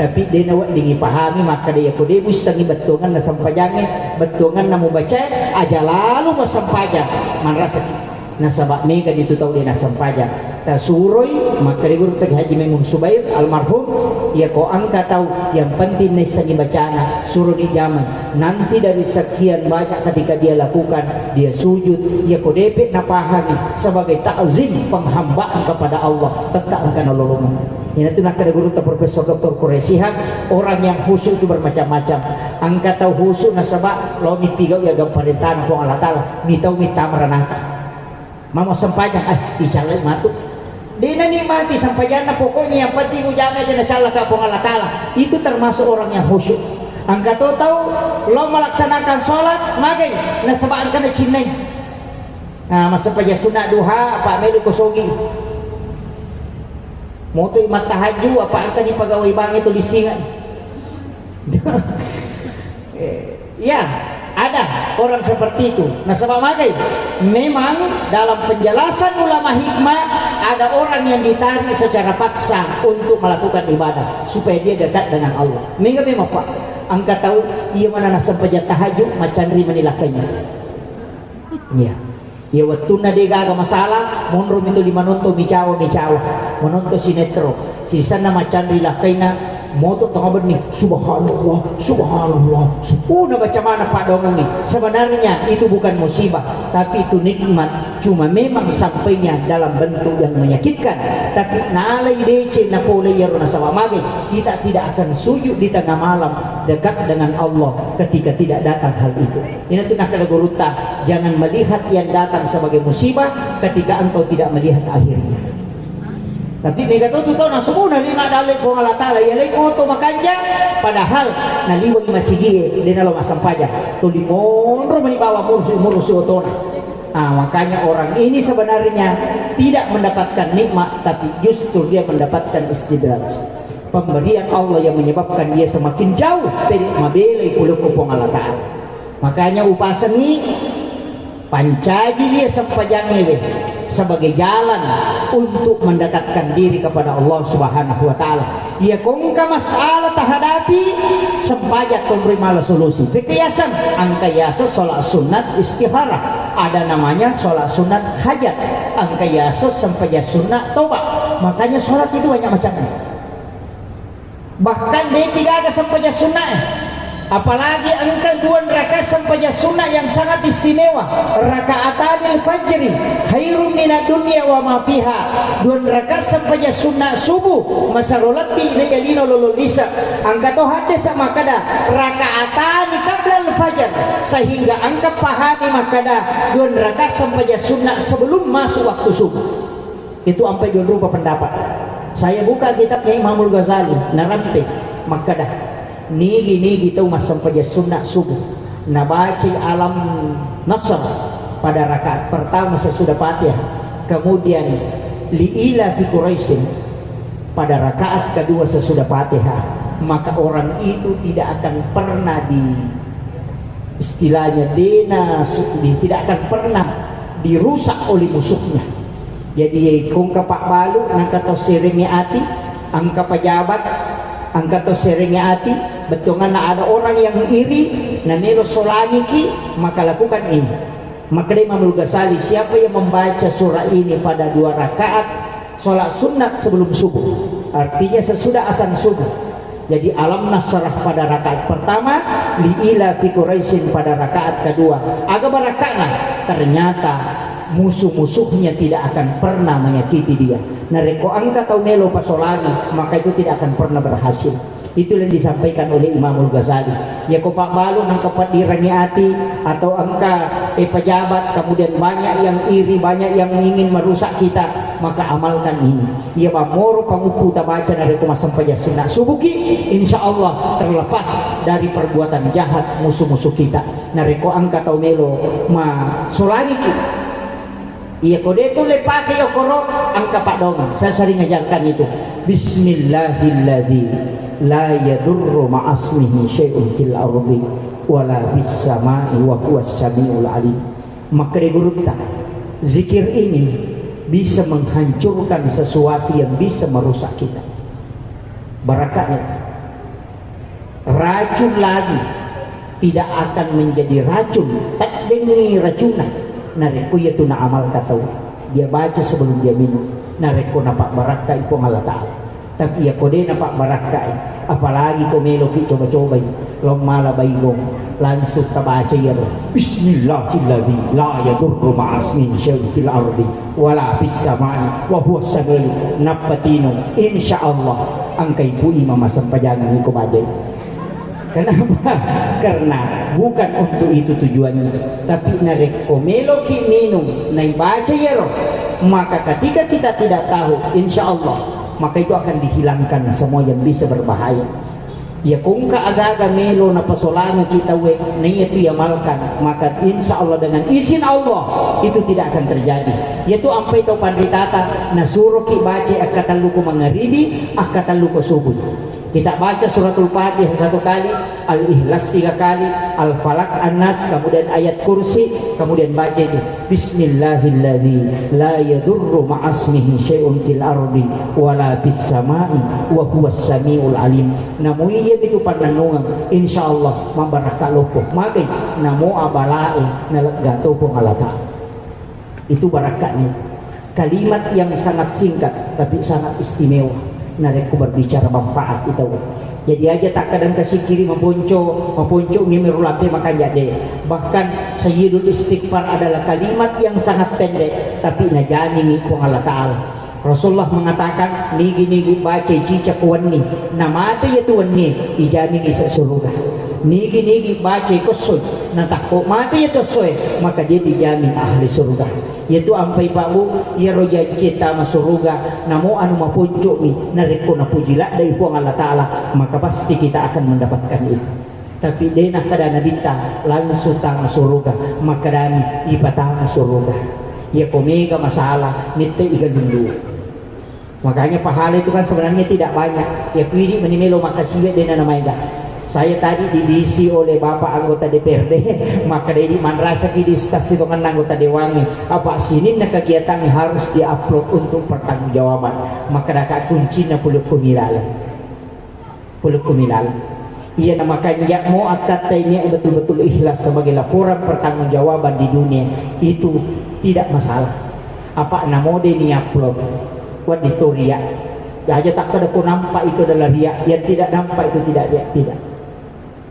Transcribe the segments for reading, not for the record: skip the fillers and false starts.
tapi dia nawak dingi pahami maka dia ko dia bisa ngi betungan na sampajangnya betungan na membaca aja lalu mau sampajang manrasa nasabak mega itu tahu dia na sampajang tasuroi maka dia guru tadi Haji Maimun Subair almarhum ya ko angka tahu yang penting nih sangi bacana suruh di zaman nanti dari sekian banyak ketika dia lakukan dia sujud ya ko depek na pahami sebagai ta'zim penghambaan kepada Allah tetap akan nolongan. Ini tu nak ada guru Profesor Dr. Quraisy orang yang khusyuk itu bermacam-macam. Angka tahu khusyuk nasabak lo mipigau ya gamparintan ko Allah taala mitau mitamran angka. Mamo sampajang dicalai matu. Dina nikmati sampajana pokoknya yang penting ujana aja nasalah ka Allah taala. Itu termasuk orang yang khusyuk. Angka tahu lo melaksanakan sholat magai nasabak kana cinai. Nah, masa paja sunat duha apa melu kosogi. Mau tu imat tahajud apa angka di pegawai bank itu disingan. Ya, ada orang seperti itu. Nah, sebab magai memang dalam penjelasan ulama hikmah ada orang yang ditarik secara paksa untuk melakukan ibadah supaya dia dekat dengan Allah. Memang Pak, angka tahu ia mana nasab pejat tahajud macam ri menilakainya. Ya. Ya waktu dia gak ada masalah monrum itu di manonto micawa menonton sinetron si sana macam rilakaina moto tengah benih subhanallah na baca mana Pak Dongeng nih sebenarnya itu bukan musibah tapi itu nikmat cuma memang sampainya dalam bentuk yang menyakitkan tapi nalai dece na pole ya rona sawamage kita tidak akan sujud di tengah malam dekat dengan Allah ketika tidak datang hal itu. Ini tuh nak ada guruta jangan melihat yang datang sebagai musibah ketika engkau tidak melihat akhirnya. Tapi mega tu tahu na semua nali nak dalek ko Allah taala ya lek auto makanja padahal naliwag masih gie dina lo masampaja tu di monro mani bawa mursi otona. Makanya orang ini sebenarnya tidak mendapatkan nikmat tapi justru dia mendapatkan istidraj. Pemberian Allah yang menyebabkan dia semakin jauh dari mabele kuluk kupong Allah taala. Makanya upasani pancaji dia sampajangnya sebagai jalan untuk mendekatkan diri kepada Allah Subhanahu wa taala. Ya kongka masalah tahadapi sempajak memberi malah solusi. Bekiasan angka yasa sholat sunat istikharah. Ada namanya sholat sunat hajat. Angka yasa sempajak sunat tobat. Makanya sholat itu banyak macamnya. Bahkan dia tidak ada sempajak sunat. Apalagi angka 2 rakaat sempajak sunnah yang sangat istimewa rakaatanil fajri khairum minad dunya wa ma fiha 2 rakaat sempajak sunnah subuh masarolati layalina lululisa angka to hadis sama kada rakaatani qabla al fajar sehingga angka pahami makada 2 rakaat sempajak sunnah sebelum masuk waktu subuh itu sampai 2 rupa pendapat. Saya buka kitabnya Imamul Ghazali narampe makada nigi tahu mas sampainya sunnah subuh nabaci alam nasr pada rakaat pertama sesudah Fatihah kemudian liila fi Quraisyin pada rakaat kedua sesudah Fatihah maka orang itu tidak akan pernah istilahnya tidak akan pernah dirusak oleh musuhnya. Jadi kung kapak balu angka to seringnya ati angka pejabat angka to seringnya ati betungan ada orang yang iri na nero solaniki maka lakukan ini. Maka Imam Ghazali siapa yang membaca surah ini pada 2 rakaat sholat sunat sebelum subuh artinya sesudah azan subuh jadi alam nasrah pada rakaat pertama liila fi Quraisyin pada rakaat kedua agak barakana ternyata musuh-musuhnya tidak akan pernah menyakiti dia. Nareko angka tau melo pasolagi maka itu tidak akan pernah berhasil. Itu yang disampaikan oleh Imamul Ghazali. Ya kopak balu nang kepadirangi hati atau angka pejabat kemudian banyak yang iri, banyak yang ingin merusak kita, maka amalkan ini. Ya mamoro pangupu tabaca nareko sampai sunnah subuki insyaallah terlepas dari perbuatan jahat musuh-musuh kita. Nareko angka tau melo ma solagi kita. Iya kode itu lepake okoro angka Pak Dongeng. Saya sering ngajarkan itu. Bismillahilladzi la yadurru ma'asmihi syai'un fil ardi wala bis samai wa huwas samiul alim. Maka digurutkan zikir ini bisa menghancurkan sesuatu yang bisa merusak kita. Barakatnya racun lagi, tidak akan menjadi racun, tak dengi racunan. Nareku ya tu na amal kata dia baca sebelum dia minum. Nareku nampak barakah ipo Allah Ta'ala. Tapi ya kode nampak barakah, apalagi ko meloki coba-coba lomala baigong langsung tabaca ya Bismillahirrahmanirrahim la yadurru ma'asmin syai'un fil ardi wala fis samai wa huwa as-sami'ul napatino insyaallah angkai pui mama sampajangan ko badai. Kenapa? Karena bukan untuk itu tujuannya, tapi narek meloki minum nai baca ya roh. Maka ketika kita tidak tahu, insya Allah maka itu akan dihilangkan semua yang bisa berbahaya. Ya kungka agak-agak melo na pasolanga kita we na itu ya malkan, maka insya Allah dengan izin Allah itu tidak akan terjadi. Yaitu ampai tau pandritata na suruh ki baca akatan luku mangaribi akatan luku subuh. Kita baca suratul Fatihah 1 kali, Al-Ikhlas 3 kali, Al-Falaq, An-Nas, kemudian ayat kursi, kemudian baca itu Bismillahilladzi la yadurru ma'asmihi syai'un fil ardi wala fis samai wa huwas samiul alim. Namun iya itu pananungan insyaallah mabarakah lopo. Maka namo abalae nalagato po alata. Itu barakahnya. Kalimat yang sangat singkat tapi sangat istimewa. Nareku berbicara manfaat itu. Jadi aja tak kadang kasih kiri mempunco ngimirulate maka jadi. Bahkan Sayyidul Istighfar adalah kalimat yang sangat pendek tapi najani ku Allah Ta'ala. Rasulullah mengatakan nigi baca cicak wani namate ya tuwani ijani sa surga. Nigi baca kosoy natakko mate ya tosoy maka dia dijamin ahli surga. Yaitu ampai babu ya roja cita masuruga namo anu mapunjo mi nareko na pujila dari puang Allah Ta'ala maka pasti kita akan mendapatkan itu. Tapi denah kadana dita langsung tang masuruga maka dani ipatang masuruga ya komega masalah nite ikan dulu. Makanya pahala itu kan sebenarnya tidak banyak ya kuidi menimelo makasiwe dena namanya. Saya tadi diisi oleh Bapak anggota DPRD, maka dari manrasa di stasi dengan anggota Dewangi. Apa sini na kegiatan yang harus diupload untuk pertanggungjawaban. Maka dapat kuncinya puluk kumilalan. Iya makanya mau akata ini betul-betul ikhlas sebagai laporan pertanggungjawaban di dunia itu tidak masalah. Apa namode ini upload, waditoria. Ya aja tak ada pun nampak itu adalah riak, yang tidak nampak itu tidak riak, tidak.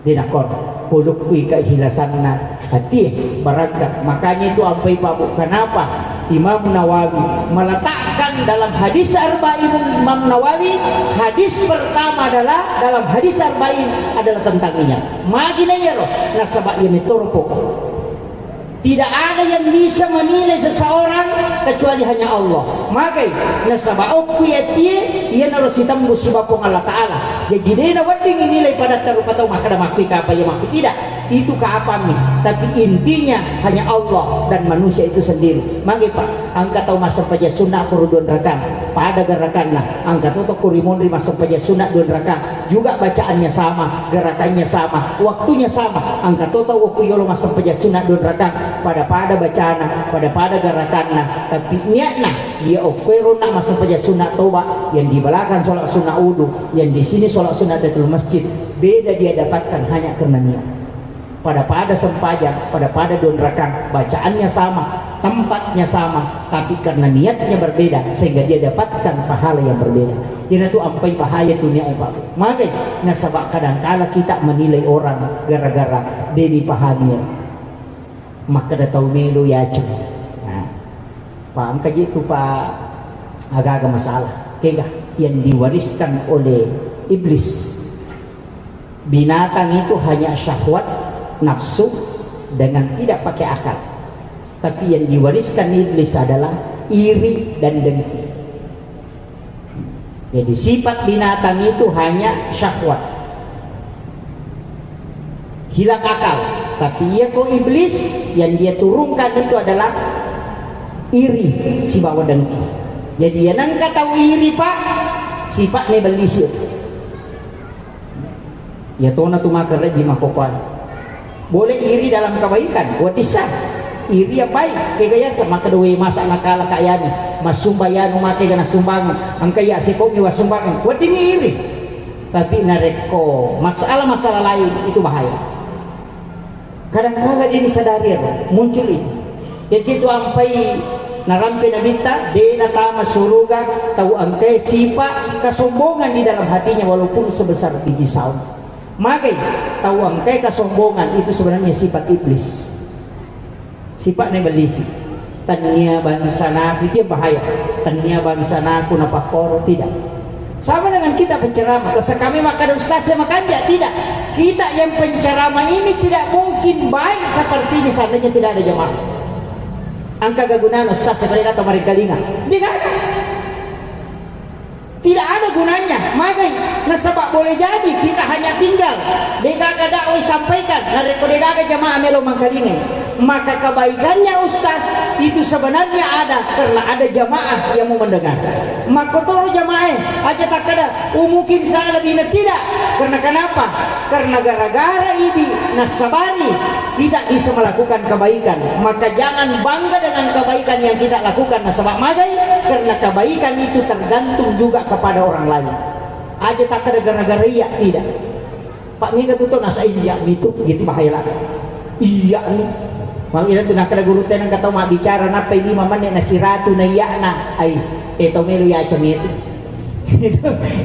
Dinakor puluk keikhlasan hati barakat. Makanya itu ampai babu kenapa Imam Nawawi meletakkan dalam hadis arba'in. Imam Nawawi hadis pertama adalah dalam hadis arba'in adalah tentang niat. Magina ya roh nasabak yang miturpo. Tidak ada yang bisa menilai seseorang kecuali hanya Allah. Maka nasabak ia harus ditembus sebab Allah Ta'ala. Jadi dia wading nilai pada terupatau maka ada makhluk apa ya makhluk tidak. Itu keapaan nih. Tapi intinya hanya Allah dan manusia itu sendiri. Maka Pak, angkat tahu masa paja sunnah kurudun rakam. Pada gerakan lah. Angkat tahu kurimundri masa paja sunnah dun rakam. Juga bacaannya sama, gerakannya sama, waktunya sama. Angkat tahu kuyolo masa paja sunnah dun rakam. Pada bacaan, pada gerakan. Tapi niatnya dia okwero nak masa paja sunnah toba yang di belakang sholat sunnah udu, yang di sini sholat sunnah tahiyatul masjid. Beda dia dapatkan hanya karena niat. Pada sempajang, pada don rakang, bacaannya sama, tempatnya sama, tapi karena niatnya berbeda sehingga dia dapatkan pahala yang berbeda. Jadi itu ampai bahaya dunia Pak. Maka nasabak kadang-kala kita menilai orang gara-gara dia dipahami. Maka dah tahu melu ya cu. Nah, paham kaji itu Pak agak-agak masalah. Kega yang diwariskan oleh iblis. Binatang itu hanya syahwat, nafsu dengan tidak pakai akal. Tapi yang diwariskan iblis adalah iri dan dengki. Jadi sifat binatang itu hanya syahwat, hilang akal. Tapi ia kok iblis yang dia turunkan itu adalah iri, si bawa dengki. Jadi yang nangka tahu iri Pak, sifatnya belisir. Ya tona tu makar di makokan. Boleh iri dalam kebaikan, buat bisa. Iri yang baik, kaya sama kedua masa nakala kayani, mas sumbayanu make kana sumbangan, angka ya si komi was sumbangan. Buat ini iri. tapi nareko masalah-masalah lain itu bahaya. Kadang-kadang ini sadari muncul itu. Jadi itu sampai narampe nabita dena tama suruga tahu angke sifat kesombongan di dalam hatinya walaupun sebesar biji sawi. Maka tahu angke kesombongan itu sebenarnya sifat iblis. Sifat nebelisi. Tania bangsa naku dia bahaya. Tania bangsa naku napakoro tidak. Sama dengan kita penceramah. Kasa kami makan ustaz makan tidak. Kita yang penceramah ini tidak mungkin baik seperti ini seandainya tidak ada jemaah. Angka kegunaan ustaz seperti kata mereka linga. Tidak ada gunanya. Makanya nasabak boleh jadi kita hanya tinggal degaga dakwah sampaikan nareko degaga jamaah melo mangkalingan. Maka kebaikannya ustaz itu sebenarnya ada karena ada jamaah yang mau mendengar. Maka toro jamaah aja tak ada mungkin saya lebih tidak. Karena kenapa? Karena gara-gara ini nasabari tidak bisa melakukan kebaikan. Maka jangan bangga dengan kebaikan yang kita lakukan nasabak magai, karena kebaikan itu tergantung juga kepada orang lain. Aja tak ada gara-gara iya tidak. Pak Mika tuh nasa iya gitu bahaya lagi. Iya nih. Mang ina tu nakada guru tenang kata mak bicara napa ini maman na siratu na iya na ay eto melo ya cemit.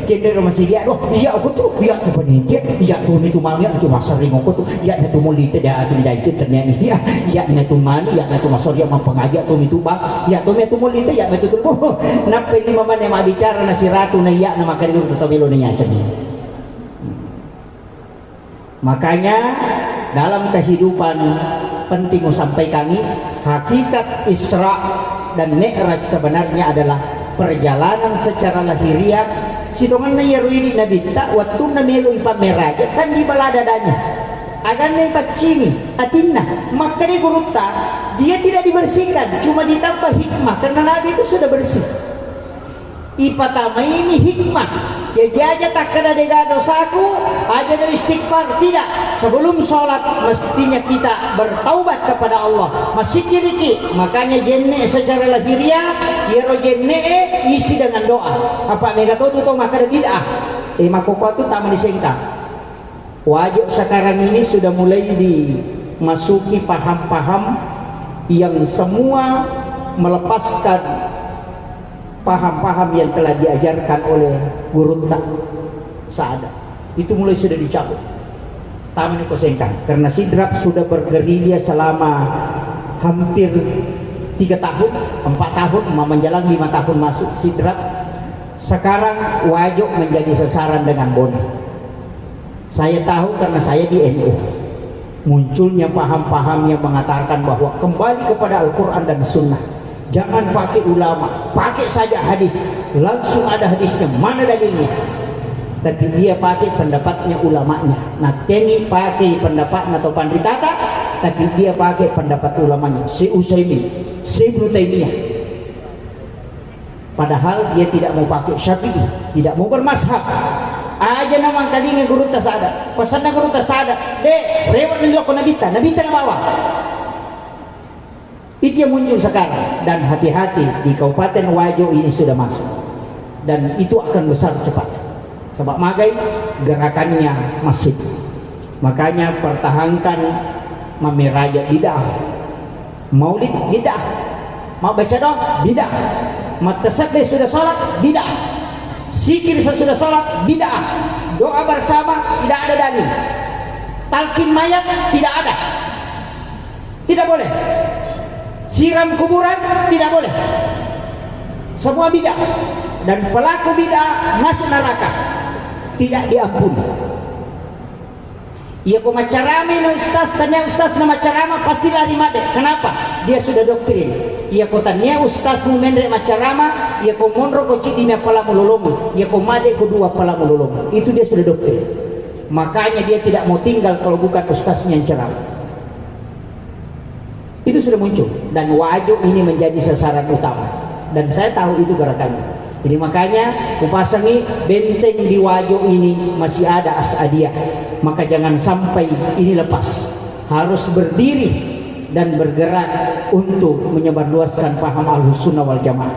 Kende rumah siya doh iya aku tuh iya tu panitia iya tu ni tu mami tu masari ngoko tu iya na tu molite da tu dai tu ternyata iya iya na tu mani iya na tu masori mang pengaja tu itu ba iya tu me tu molite iya me tu tu napa ini maman na mak bicara na siratu na iya na makari guru tu melo na ya cemit. Makanya dalam kehidupan penting sampai kami hakikat Isra dan Mi'raj sebenarnya adalah perjalanan secara lahiriah sidongan na yeruini nabita waktu na melo ipameraja kan di baladadanya agan na ipacini atinna maka di guruta dia tidak dibersihkan cuma ditambah hikmah karena Nabi itu sudah bersih ipatama ini hikmah ya jaja tak kena dega dosaku aja do istighfar tidak sebelum sholat mestinya kita bertaubat kepada Allah masih kiriki makanya jenne secara lahiriah yero jenne isi dengan doa apa mega tuh maka ada bid'ah makoko itu tak disengka wajib sekarang ini sudah mulai dimasuki paham-paham yang semua melepaskan paham-paham yang telah diajarkan oleh guru tak saada itu mulai sudah dicabut taman kosengkan karena Sidrap sudah bergerilya selama hampir 3 tahun 4 tahun menjelang 5 tahun masuk Sidrap sekarang wajib menjadi sasaran dengan bodoh. Saya tahu karena saya di NU munculnya paham-paham yang mengatakan bahwa kembali kepada Al-Quran dan Sunnah. Jangan pakai ulama, pakai saja hadis. Langsung ada hadisnya, mana dalilnya? Tapi dia pakai pendapatnya ulamanya. Nah, ini pakai pendapat atau pandritata, tapi dia pakai pendapat ulamanya. Si Utsaimin, si Ibnu Taimiyah. Padahal dia tidak mau pakai Syafi'i, tidak mau bermazhab. Aja namang kalinya guru tasada, pesannya guru tasada. Dek, rewat nilok nabita, nabita na bawah. Itu yang muncul sekarang dan hati-hati di Kabupaten Wajo ini sudah masuk dan itu akan besar cepat sebab magai gerakannya masif makanya pertahankan memeraja bid'ah maulid bid'ah mau baca dong bid'ah matasabih sudah sholat bid'ah zikir sesudah sholat bid'ah doa bersama tidak ada dalil talqin mayat tidak ada tidak boleh siram kuburan tidak boleh semua bid'ah dan pelaku bid'ah masuk neraka tidak diampuni ia ko macarame no ustaz tanya ustaz nama carama pasti lari made kenapa dia sudah doktrin ia ko tanya ustaz mu mendre macarama ia ko monro ko cidina pala mulolomu ia ko made ko dua pala mulolomu itu dia sudah doktrin makanya dia tidak mau tinggal kalau bukan ustaznya yang ceramah. Itu sudah muncul dan wajib ini menjadi sasaran utama dan saya tahu itu gerakannya. Jadi makanya kupasangi benteng di wajib ini masih ada As'adiyah. Maka jangan sampai ini lepas. Harus berdiri dan bergerak untuk menyebarluaskan paham Ahlus Sunnah wal Jamaah.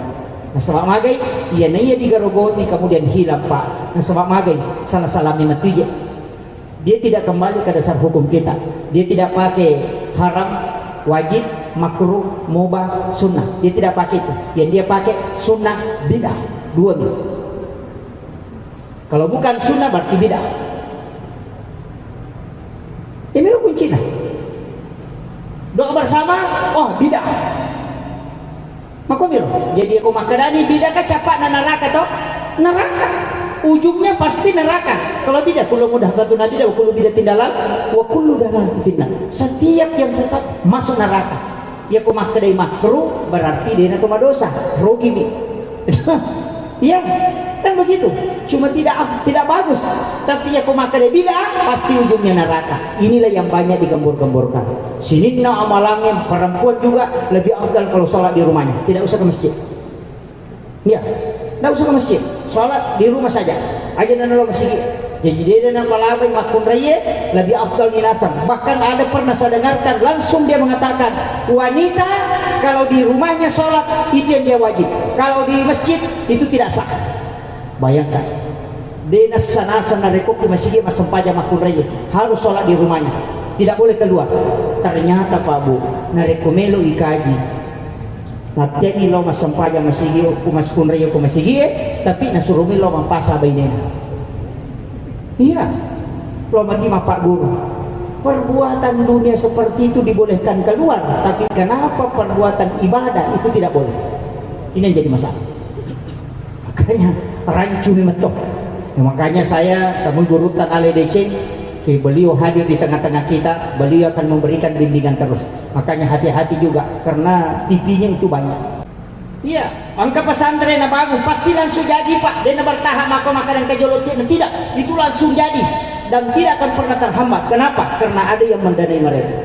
Nasabak magay, iya na iya digarogoti kemudian hilang Pak. Nasabak magay, salah-salahnya mati dia tidak kembali ke dasar hukum kita. Dia tidak pakai haram, wajib, makruh, mubah, sunnah. Dia tidak pakai itu. Yang dia pakai sunnah, bidah. Dua nih. Kalau bukan sunnah berarti bidah. Ini lo kuncinya. Doa bersama, oh bidah. Maka biro, jadi aku makadani bidah kan capak na neraka toh? Neraka. Ujungnya pasti neraka. Kalau tidak, kullu mudah satu nabi wa kullu bidah tindalan wa kullu dalal fitnah. Setiap yang sesat masuk neraka. Ya aku makadai makruh berarti dia nak dosa. Rugi nih. Iya, kan begitu. Cuma tidak bagus. Tapi ya aku makadai bidah pasti ujungnya neraka. Inilah yang banyak digembur-gemburkan. Sini na amalangnya perempuan juga lebih afdal kalau sholat di rumahnya, tidak usah ke masjid. Ya, tidak usah ke masjid, sholat di rumah saja. Aja nana lo masjid. Jadi dia dan palabay makun raya lebih afdal minasam. Bahkan ada pernah saya dengarkan langsung dia mengatakan wanita kalau di rumahnya sholat itu yang dia wajib. Kalau di masjid itu tidak sah. Bayangkan. Dia sana rekop di masjid mas sempaja makun raya harus sholat di rumahnya. Tidak boleh keluar. Ternyata Pak Bu, narekomelo ikaji. Nateni lo mas sempaja masigi kumas kunreyo kumasigi tapi nasurumi lo mampasa bainena. Iya. Lo mati Pak Guru. Perbuatan dunia seperti itu dibolehkan keluar, tapi kenapa perbuatan ibadah itu tidak boleh? Ini yang jadi masalah. Makanya rancu memetok. Ya, makanya saya kamu guru tan ALDC beliau hadir di tengah-tengah kita, beliau akan memberikan bimbingan terus. Makanya hati-hati juga karena TV-nya itu banyak. Iya, angka pesantren yang bagus pasti langsung jadi Pak. Dia bertahan makanan kejolotnya tidak, itu langsung jadi dan tidak akan pernah terhambat. Kenapa? Karena ada yang mendanai mereka.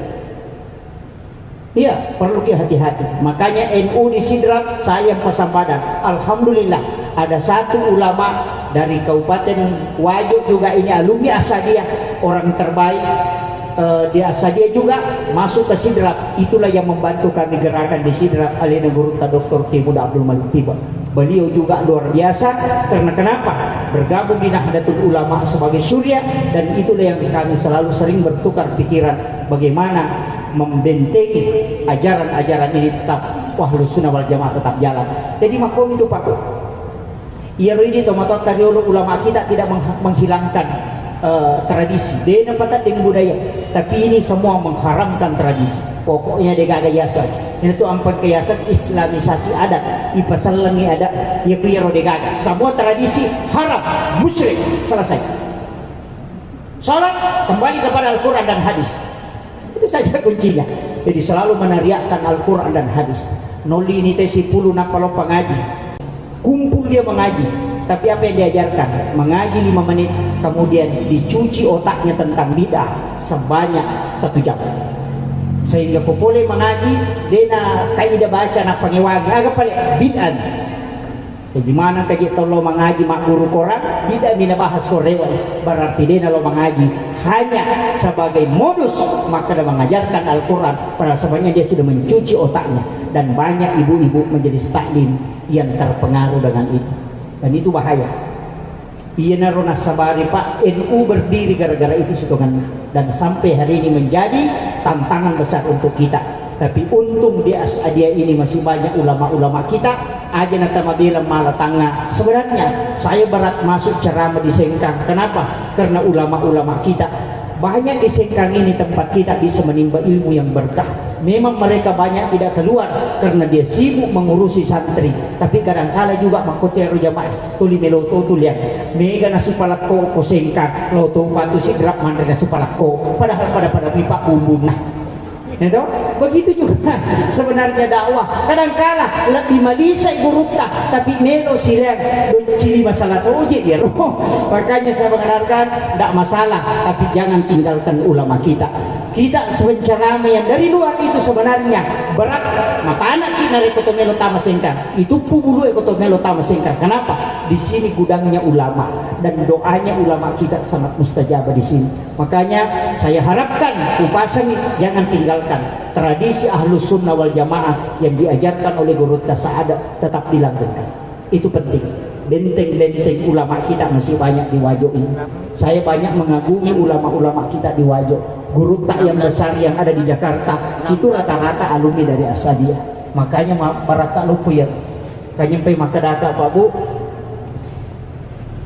Iya, perlu hati-hati. Makanya NU di Sidrap saya pasang badan. Alhamdulillah ada satu ulama dari Kabupaten Wajo juga ini alumni Asadiyah, orang terbaik di Asadiyah juga masuk ke Sidrap. Itulah yang membantu kami gerakan di Sidrap alina guru Dr. Timur Abdul Malik Tiba. Beliau juga luar biasa karena kenapa? Bergabung di Nahdlatul Ulama sebagai surya dan itulah yang kami selalu sering bertukar pikiran bagaimana membentengi ajaran-ajaran ini tetap Ahlus Sunnah wal Jamaah tetap jalan. Jadi makom itu Pak. Ia ini tomatot tadi ulama kita tidak menghilangkan tradisi. Dia nampak dengan budaya. Tapi ini semua mengharamkan tradisi. Pokoknya dia gak yayasan. Ini tuh ampan keyasan Islamisasi adat. Ipasalangi adat. Ya kuyaro dia gak. Semua tradisi haram, musyrik, selesai. Salat kembali kepada Al-Quran dan hadis. Itu saja kuncinya. Jadi selalu meneriakkan Al-Quran dan hadis. Noli ini tesi puluh napalo pengaji. Kumpul dia mengaji. Tapi apa yang diajarkan? Mengaji 5 menit. Kemudian dicuci otaknya tentang bid'ah sebanyak 1 jam. Sehingga popole mengaji. Dia na kaidah baca na pangewagi. Agak paling bid'ah. Jadi mana kaji tolo mengaji mak guru koran tidak mina bahas korewan berarti dia lo mengaji hanya sebagai modus maka dia mengajarkan Al-Quran pada sebenarnya dia sudah mencuci otaknya dan banyak ibu-ibu menjadi staklim yang terpengaruh dengan itu dan itu bahaya. Iya narona sabari Pak NU berdiri gara-gara itu setongan dan sampai hari ini menjadi tantangan besar untuk kita. Tapi untung di Asadiyah ini masih banyak ulama-ulama kita aja natama bilang malah tangga. Sebenarnya saya berat masuk ceramah di Sengkang. Kenapa? Karena ulama-ulama kita banyak di Sengkang ini tempat kita bisa menimba ilmu yang berkah. Memang mereka banyak tidak keluar karena dia sibuk mengurusi santri. Tapi kadang-kala juga makotero jamaah tuli meloto tulian. Mega nasupalako ko Sengkang loto patu sidrap mandra nasupalako. Padahal pada pipa bumbun nah. Itu begitu juga sebenarnya dakwah kadang-kala lebih malisa gurutah tapi melo sirang cili masalah uji dia makanya saya mengenalkan tidak masalah tapi jangan tinggalkan ulama kita sebenarnya yang dari luar itu sebenarnya berat maka anak kita ekotomelo tamasengkan itu pubulu ekotomelo tamasengkan kenapa di sini gudangnya ulama dan doanya ulama kita sangat mustajab di sini makanya saya harapkan upasan jangan tinggalkan tradisi Ahlus Sunnah wal Jamaah yang diajarkan oleh Guru Tasa'adat tetap dilanjutkan. Itu penting. Benteng-benteng ulama kita masih banyak di Wajo ini. Saya banyak mengagumi ulama-ulama kita di Wajo. Guru tak yang besar yang ada di Jakarta itu rata-rata alumni dari Asadiyah. Makanya baraka lupa ya kanyempai makadaka Pak Bu,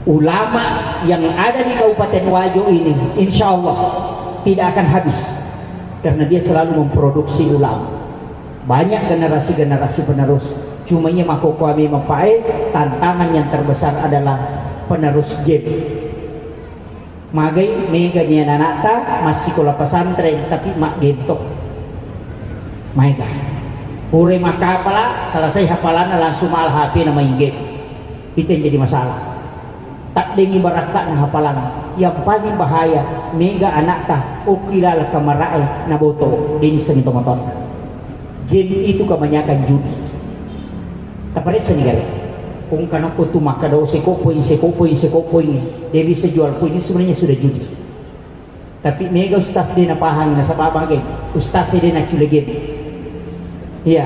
ulama yang ada di Kabupaten Wajo ini insya Allah tidak akan habis, karena dia selalu memproduksi ulama. Banyak generasi-generasi penerus. Cuma ini mako kami mempai tantangan yang terbesar adalah penerus game. Magai mega nian anak ta masih sekolah pesantren tapi mak gentok. Mega. Pure maka pala selesai hafalan langsung al HP nama game. Itu yang jadi masalah. Tak dengi barakat na hafalan. Yang paling bahaya mega anak ta ukilal kamarae na boto dini seni tomaton. Game itu kebanyakan judi. Tapare senigale. Kung kanang kutu maka daw sekopoy, dia bisa jual poin, ini sebenarnya sudah judi. Tapi mega ustaz dia napahang na sa babagay, ustaz dia na culigin. Ya,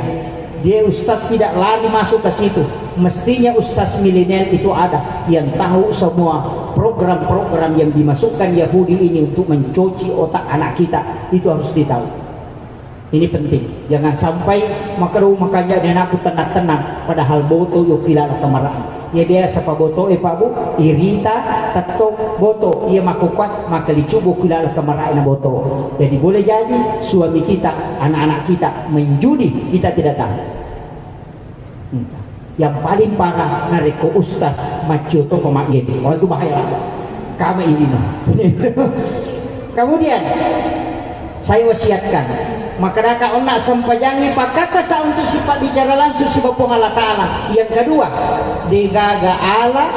dia ustaz tidak lari masuk ke situ. Mestinya ustaz milenial itu ada yang tahu semua program-program yang dimasukkan Yahudi ini untuk mencuci otak anak kita, itu harus ditahu. Ini penting, jangan sampai makaru makanya dan aku tenang-tenang padahal boto yuk kilala kemaraan. Ya biasa pa boto Pak Bu, irita tato boto ia makukuat maka dicubo kilala kemaraan na boto. Jadi boleh jadi suami kita, anak-anak kita menjudi, kita tidak tahu. Yang paling parah nariko ustaz macioto pemagin. Oh itu bahaya lah. Kami ini Kemudian saya wasiatkan maka daka onak sampajangi pakata sa untuk sifat bicara langsung si Bapa Allah Ta'ala. Yang kedua, digaga Allah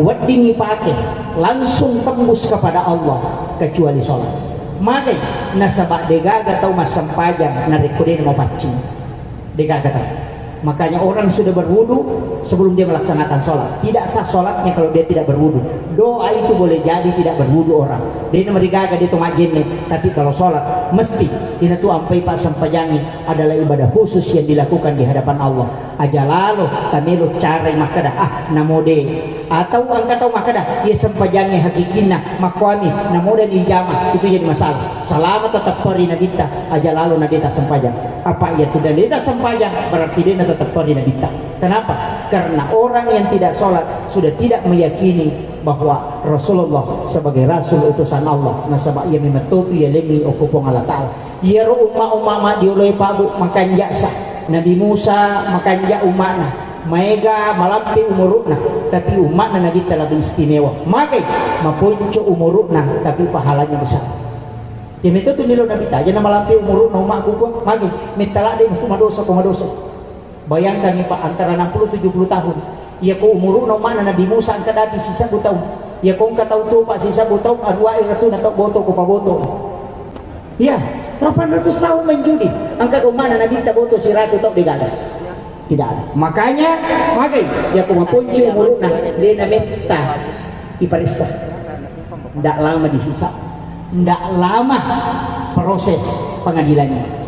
wadini pakai langsung tembus kepada Allah kecuali sholat. Maka nasabak digaga tau mas sampajang narikudin mau pacing digaga tau. Makanya orang sudah berwudu sebelum dia melaksanakan sholat. Tidak sah sholatnya kalau dia tidak berwudu. Doa itu boleh jadi tidak berwudu orang. Dia merigaga dia tumajin nih. Tapi kalau sholat mesti ini tuh ampai pak sampajangi adalah ibadah khusus yang dilakukan di hadapan Allah. Aja lalu kami lu cari makadah namode atau angkat tahu makadah dia sampajangi hakikina makwami namode di jamaah itu jadi masalah. Selamat tetap peri nabita aja lalu nabita sampajang. Apa ia tidak nabita sampajang berarti dia tetap peri nabita. Kenapa? Karena orang yang tidak sholat sudah tidak meyakini bahwa Rasulullah sebagai Rasul utusan Allah. Nasabak ia memetutu ia lengi okupong Allah Ta'ala. Ia umma diulai pabu makan jaksa. Nabi Musa makan jak umatna. Maega malampi umurukna. Tapi umatna Nabi telah beristimewa. Maka mapunco umurukna tapi pahalanya besar. Ya metutu nilo Nabi ta. Jangan malampi umurukna umatku pun. Maka mitala dia itu madosa. Bayangkan nih Pak antara 60-70 tahun. Ya ko umurukna umatna Nabi Musa angka dati sisa butaw. Ya ko angka tahu tu Pak sisa butaw adua iratu na boto ko paboto. Ya 800 tahun menjudi. Angka umana Nabi taboto si ratu tok digada. Tidak ada. Makanya ya ko mapunci umurukna dia na minta iparisa. Ndak lama dihisap. Ndak lama proses pengadilannya.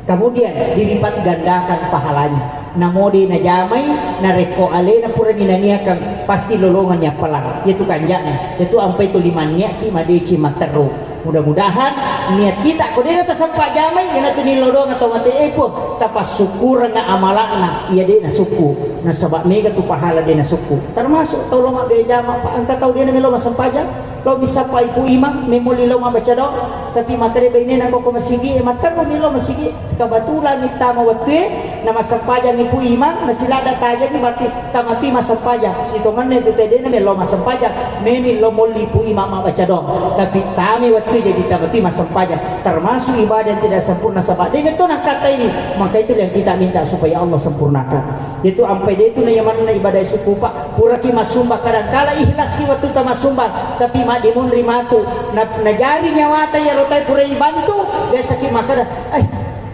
Kemudian dilipat gandakan pahalanya. Namodi na jamay na reko ale na pura ninaniakan pasti lolongannya pelang. Itu kanjanya. Itu ampai tu limannya ki madeci materu. Mudah-mudahan niat kita kau dia sampai jamai yang tu nilodong atau mati epo tapas syukur nga amalakna iya dia na suku na sabak mega tu pahala dia na suku termasuk tolong dia jama pak angka tahu dia na melo masampaja lo bisa pa ibu imam memuli lo mabaca dong tapi materi baini na koko masigi matar mo nilo masigi kabatulan ni tama waktu na masampaja ni ibu imam na sila dataja ni berarti tamati masampaja si toman na itu tadi na melo masampaja memi lo muli ibu imam mabaca dong tapi kami waktu jadi tamati masampaja termasuk ibadah yang tidak sempurna sabak dia itu nak kata ini maka itu yang kita minta supaya Allah sempurnakan itu sampai dia itu yang mana ibadah suku pak pura ki masumba kadang-kala ikhlas ki waktu ta masumba tapi mak dimun rimatu na jari nyawata ya rotai pura bantu biasa ki maka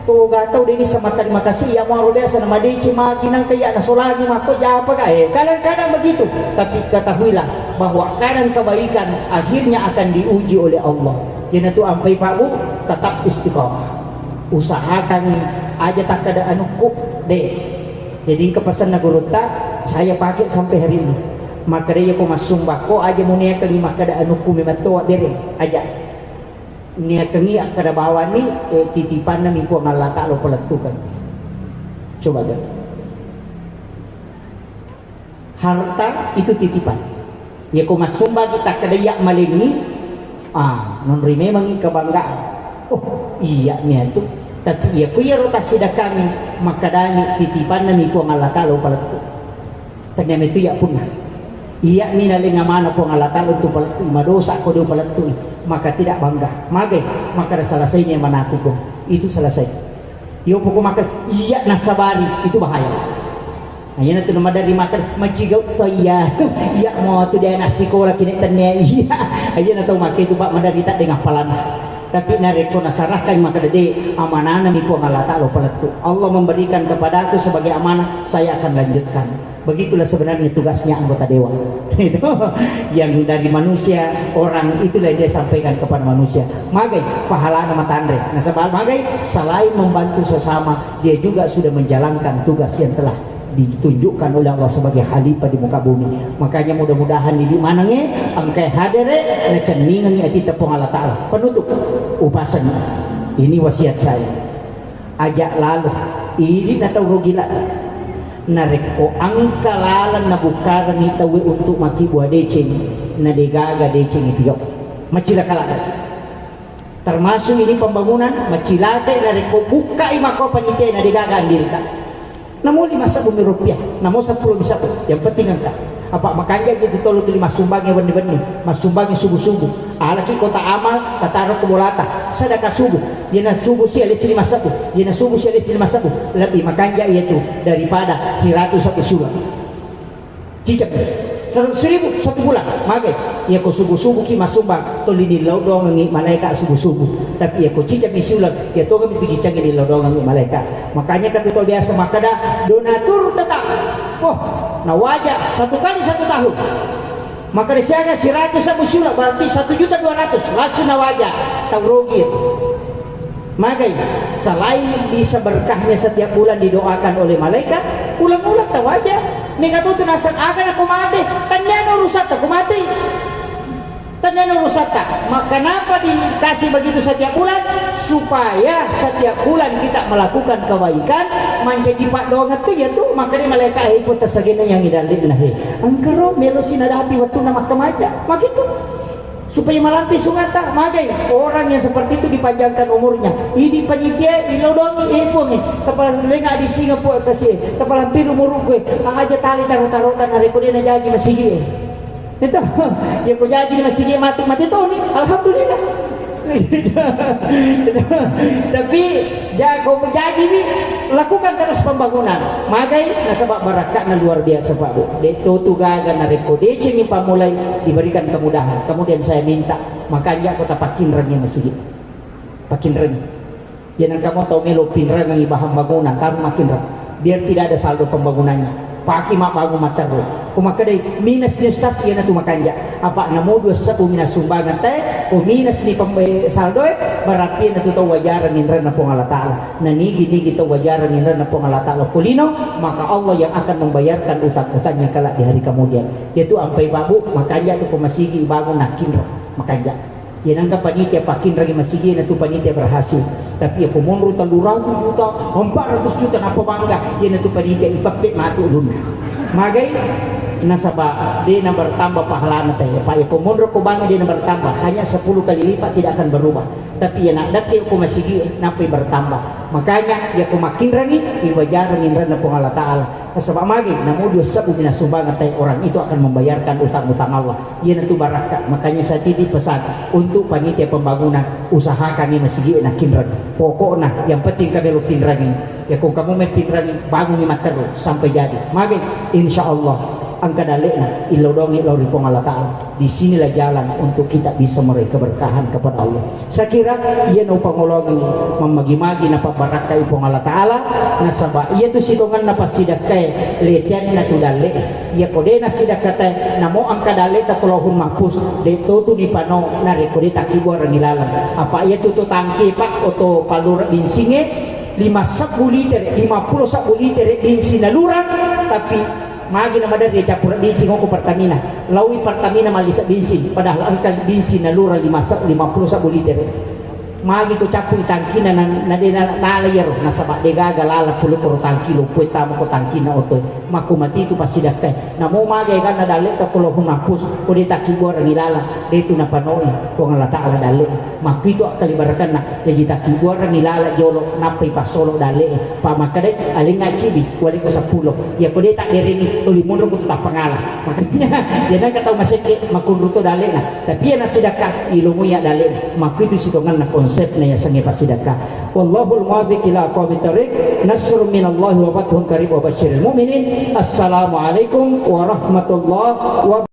tuh gatau dia sama terima kasih ya mau desa nama dia cuma kinang kaya na solani mako japa ka kadang-kadang begitu tapi ketahuilah bahwa kadang kebaikan akhirnya akan diuji oleh Allah. Jadi itu ampai Pak Bu tetap istiqomah. Usahakan aja tak ada anu kuk deh. Jadi kepesan na guru ta saya pakai sampai hari ini. Maka dia ko masumbako aja mo niya kang makada anu ko memato dere aja. Niya kangi akada bawa ni titipan na mi ko ang Allah Ta'ala pelatukan. Coba kan. Harta itu titipan. Ya ko masumba kita kadaya malingi. Non memang kebanggaan. Oh iya niya itu. Tapi ya ko ya rotasi dah kami makadani titipan na mi ko ang Allah Ta'ala pelatu. Tanya itu ya punna. Iya minaling amana po ang Allah Ta'ala untuk palatu madosa ko do palatu maka tidak bangga magay maka selesai niya manako ko itu selesai yo po ko maka iya nasabari itu bahaya ayan na to madari makan macigaw to iya iya mo to dia nasikola kinitanya iya ayan na to maka itu pak madari tak dengan palana tapi nareko nasarahkan maka dede amanah mi po ang Allah Ta'ala palatu Allah memberikan kepada aku sebagai amanah saya akan lanjutkan. Begitulah sebenarnya tugasnya anggota dewan. Itu yang dari manusia orang itulah dia sampaikan kepada manusia. Magai pahala nama tandre. Nah sebab magai selain membantu sesama, dia juga sudah menjalankan tugas yang telah ditunjukkan oleh Allah sebagai khalifah di muka bumi. Makanya mudah-mudahan di manangnya angkai hadere na ceningan ati tepung Allah Ta'ala. Penutup upasan ini wasiat saya. Ajak lalu ini natau rogila. Nareko angkalalan na bukaran ni tawi untuk maki buah decing na degaga decing itu macilakala termasuk ini pembangunan macilate nareko buka imako panitia na degaga andilka namun 5 rupiah namun 10 bisa yang penting angka apa makanya gitu tolong tuh masumbangnya benih-benih masumbangnya subuh-subuh alaki kota amal tataro kumulata sedekah subuh yana subuh si alis 5 yana subuh si alis 5 lebih makanya itu daripada 100 satu subuh cicak 100.000 satu bulan makai ya ko subuh-subuh ki masumbang tolini lodong ngi malaikat subuh-subuh tapi ya ko cicak ni sulang ya to kami cicak ni lodong ngi malaikat makanya kata to biasa makada donatur tetap nah wajah 1 kali 1 tahun maka disiaga 100 sabu sulah berarti 1.200.000 langsung na wajah tang rugi maka selain bisa berkahnya setiap bulan didoakan oleh malaikat ulang-ulang ta wajah mereka tuh nasan akan aku mati tanya urusan aku mati tanya urusan maka kenapa dikasih begitu setiap bulan supaya setiap bulan kita melakukan kebaikan menjadi pak dongat tuh ya tuh makanya malaikat itu tersegena yang idalin nahi angkaro melosin ada api waktu nama kemaja begitu supaya malampi sungata magai orang yang seperti itu dipanjangkan umurnya ini panitia ilodongi ipung kepala lenga di Singapura kasih kepala piru muruk aja tali taruh-taruhan hari kodena jadi masih itu ya ko jadi masih mati-mati tuh nih alhamdulillah tapi jago menjadi nih lakukan terus pembangunan magai nasabak barakatnya luar biasa Pak Bu itu tugaga nareko dece nih pamulai diberikan kemudahan kemudian saya minta makanya kota pakin rangnya masjid pakin rang ya nang kamu tahu melo pinrang ng ibahang bangunan kamu makin rang biar tidak ada saldo pembangunannya paki mak bagu mataro kumakadai minus ni stasi na tumakanja apa namo 2 minus sumbangan teh o minus ni saldo berarti na tuto wajaran indra na pong Allah Ta'ala nanigi-nigi to wajaran indra na pong Allah Ta'ala kulino maka Allah yang akan membayarkan utang-utangnya kala di hari kemudian yaitu ampai babu makanya tu kumasigi bangun nakin makanya yan ang panitia pakin ragi masigi na tu panitia berhasil tapi ako monro talurang juta 400 juta na pabangga yan na tu panitia ipapit matu ulun magay nasaba di na bertambah pahala na tayo pa ako monro ko bangga di na bertambah hanya 10 kali lipat tidak akan berubah tapi yan dati ako masigi na pay bertambah makanya ya ko makin ragi iwajaran indra na po Allah Ta'ala nasaba magi namo 2 minasumbangan tayo orang itu akan membayarkan utang-utang Allah yan na tu barakat makanya saya titip pesan untuk panitia pembangunan usahakan ini masih nak kinrang pokoknya yang penting kami lo kinrangin ya kung kamu may kinrangin bangun ni matero sampai jadi magi insyaallah ang kadalena ilodongi lori pong Allah Ta'ala disinilah jalan untuk kita bisa meraih keberkahan kepada Allah saya kira ia no pangolongan memagi-magi na pabarakai pong Allah Ta'ala nasaba ia tu sitongan na pasidakay letian na tudale ia kode na sidakatay namo ang kadale ta kulohun mampus dito tu di pano na rekode takibo rangilalan apa ia tu tangki pak oto palura dinsinge 50 liter din sinalurang tapi magi na madari capur bensin ko Pertamina lawi Pertamina malisa bensin padahal angkang bensin na lura 50 liter magi ko capu tangki na nalayar nasa degaga lala pulo ko tangki lo puwe tamo ko tangki na otoy makumati tu pasidak kay na mo magi kan na dali ta kulo hunapus ko di takibor ang ilala dito na panoi ko nga lata ala dali makito kalibarakan na lagi takibor ang ilala jolo napay pasolo dali pamakadit aling nga chibi wali ko sa pulo ya ko di tak dirini tulimundo ko ta pangala makanya yan ang kataw masiki makunruto dali na tapi yan na sidaka ilumuya dali makito sitongan na konsep na yang sangat pasidaka. Wallahul muwaffiq ila aqwamit thariq. Nasrun minallahi wa fathun qarib wa basyiril mu'minin. Assalamualaikum warahmatullahi wabarakatuh.